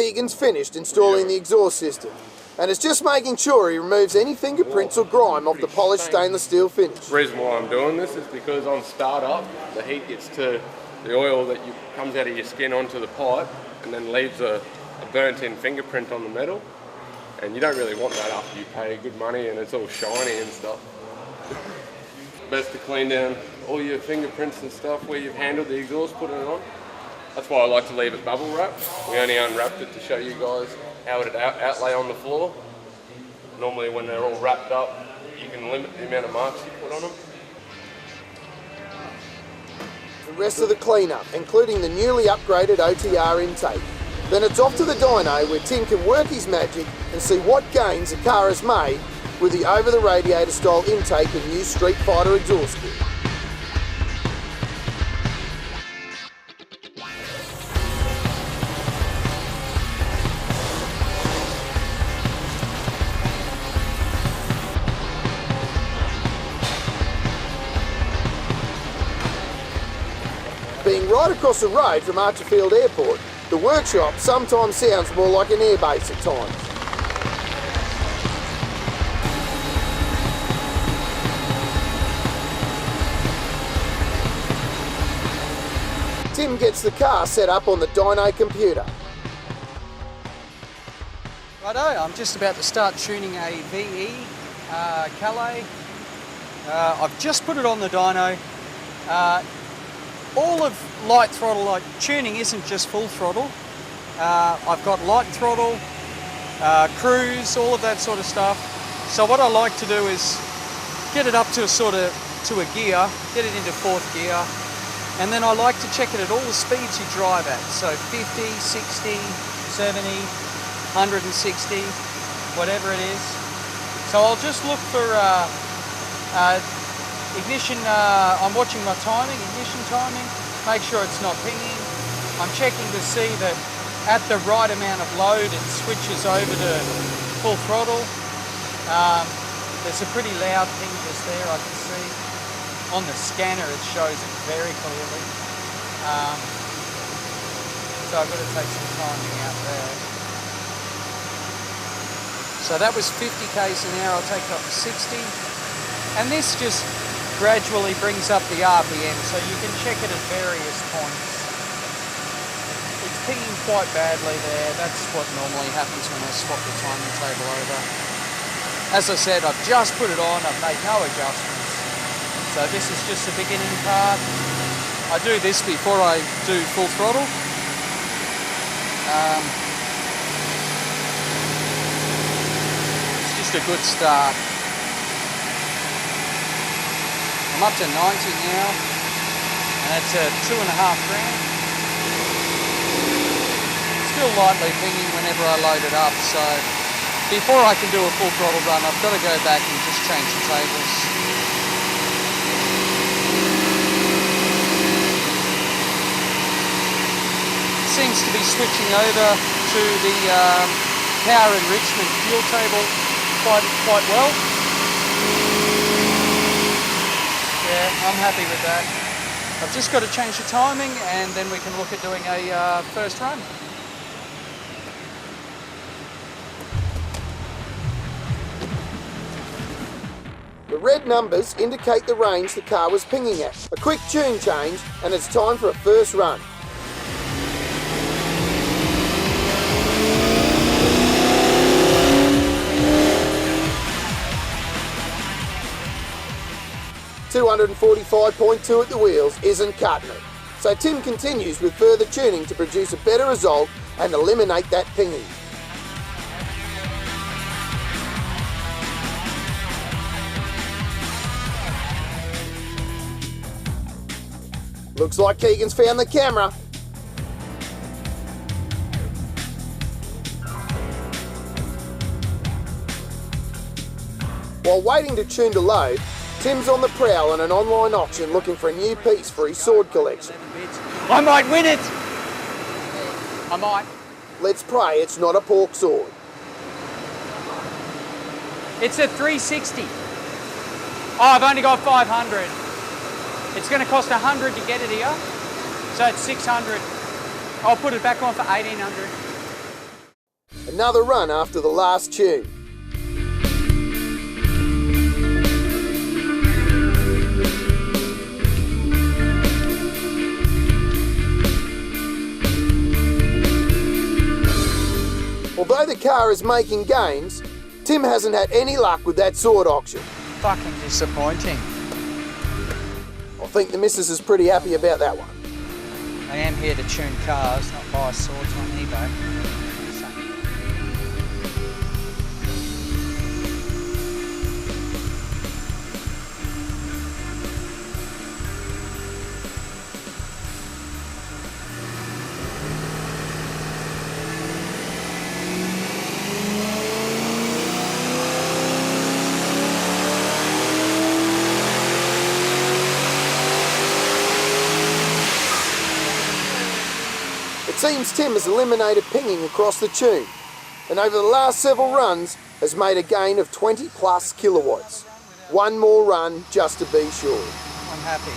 Keegan's finished installing the exhaust system, and is just making sure he removes any fingerprints or grime off the polished stainless steel finish. The reason why I'm doing this is because on start up, the heat gets to the oil that comes out of your skin onto the pipe and then leaves a burnt in fingerprint on the metal, and you don't really want that after you pay good money and it's all shiny and stuff. Best to clean down all your fingerprints and stuff where you've handled the exhaust, putting it on. That's why I like to leave it bubble wrapped. We only unwrapped it to show you guys how it'd outlay on the floor. Normally when they're all wrapped up, you can limit the amount of marks you put on them. The rest of the cleanup, including the newly upgraded OTR intake. Then it's off to the dyno where Tim can work his magic and see what gains the car has made with the over-the-radiator style intake and new Street Fighter exhaust kit. Being right across the road from Archerfield Airport, the workshop sometimes sounds more like an airbase at times. Tim gets the car set up on the dyno computer. Righto, I'm just about to start tuning a VE Calais. I've just put it on the dyno. All of light throttle, like tuning isn't just full throttle. I've got light throttle, cruise, all of that sort of stuff. So what I like to do is get it up to a gear, get it into fourth gear, and then I like to check it at all the speeds you drive at. So 50, 60, 70, 160, whatever it is. So I'll just look for ignition, I'm watching my timing, ignition timing, make sure it's not pinging. I'm checking to see that at the right amount of load it switches over to full throttle. There's a pretty loud ping just there, I can see. On the scanner it shows it very clearly. So I've got to take some timing out there. So that was 50 k's an hour, I'll take it up to 60. And this just gradually brings up the RPM, so you can check it at various points. It's pinging quite badly there. That's what normally happens when I swap the timing table over. As I said, I've just put it on, I've made no adjustments. So this is just the beginning part. I do this before I do full throttle. It's just a good start. I'm up to 90 now, and that's at 2.5 grand. Still lightly pinging whenever I load it up, so before I can do a full throttle run, I've got to go back and just change the tables. Seems to be switching over to the power enrichment fuel table quite well. Yeah, I'm happy with that. I've just got to change the timing and then we can look at doing a first run. The red numbers indicate the range the car was pinging at. A quick tune change and it's time for a first run. .245.2 at the wheels isn't cutting it. So Tim continues with further tuning to produce a better result and eliminate that pinging. Looks like Keegan's found the camera. While waiting to tune to load, Tim's on the prowl in an online auction looking for a new piece for his sword collection. I might win it! I might. Let's pray it's not a pork sword. It's a 360. Oh, I've only got 500. It's going to cost 100 to get it here, so it's 600. I'll put it back on for 1800. Another run after the last tune. Although the car is making gains, Tim hasn't had any luck with that sword auction. Fucking disappointing. I think the missus is pretty happy about that one. I am here to tune cars, not buy swords on eBay. It seems Tim has eliminated pinging across the tune, and over the last several runs has made a gain of 20 plus kilowatts. One more run just to be sure. I'm happy.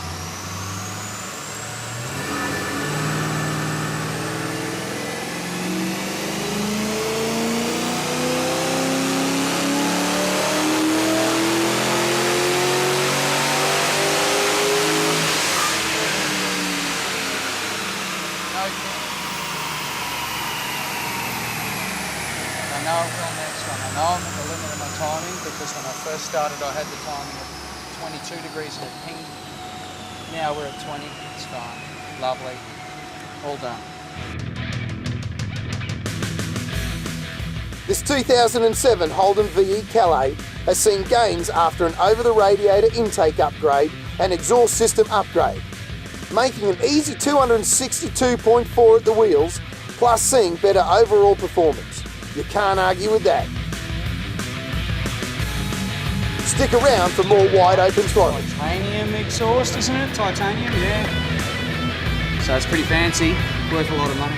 I know it will next one. I know I'm at the limit of my timing because when I first started I had the timing of 22 degrees of ping. Now we're at 20. It's fine. Lovely. All done. This 2007 Holden VE Calais has seen gains after an over-the-radiator intake upgrade and exhaust system upgrade, making an easy 262.4 at the wheels, plus seeing better overall performance. You can't argue with that. Stick around for more wide open throttle. Titanium exhaust, isn't it? Titanium, yeah. So it's pretty fancy, worth a lot of money.